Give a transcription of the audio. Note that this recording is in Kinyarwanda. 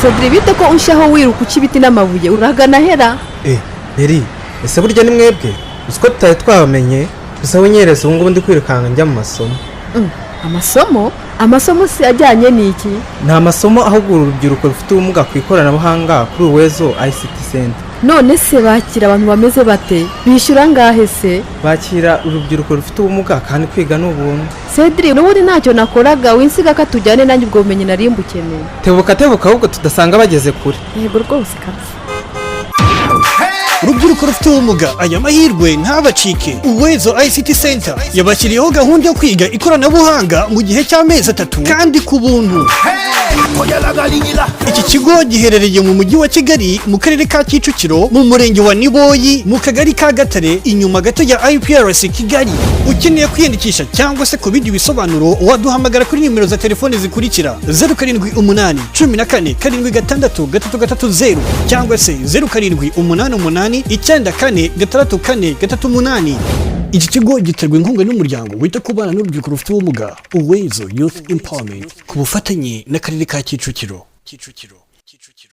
Cedric bite ko unshaho wiruka ukibiti n'amabuye uragana hera Neri ese burya ni mwebwe usko tutari twamenye gusa wenyereza ubu ngubu ndi kwirukanga njya mu masomo amasomo si ajyanye n'iki nta masomo ahubwo urubyiruko rufite ubumuga ku ikoranabuhanga kuri UWEZO ICT CENTER. none se bakira abantu bameze bate bishyura ngahe se bakira urubyiruko rufite ubumuga kandi kwiga n'ubuntu. Cedric n'ubundi ntacyo nakoraga winsiga ka tujyane nanjye ubwo bumenyi nari mbukeneye tebuka ahubwo tudasanga bageze kure. yego rwose kabisa. Rubyiruko rufite ubumuga ayamahirwe ntabacike. UWEZO ICT CENTER yabashyiriyeho gahunda yo kwiga ikoranabuhanga mu gihe cy'amezi 3 kandi ku buntu. Iki kigo giherereye mu mujyi wa Kigali mu karere ka KICUKIRO mu murenge wa NIBOYI mu kagari ka GATARE inyuma gato ya IPRC Kigali. Ukeneye kwiyandikisha cyangwa se kubindi bisobanuro waduhamagara kuri nimero za telefone zikurikira 0788 14 76 cyangwa se 0788 94 Iki kigo giterwa inkunga n'umuryango wita ku bana n'urubyiruko rufite ubumuga UWEZO Youth Empowerment ku bufatanye n'akarere ka KICUKIRO.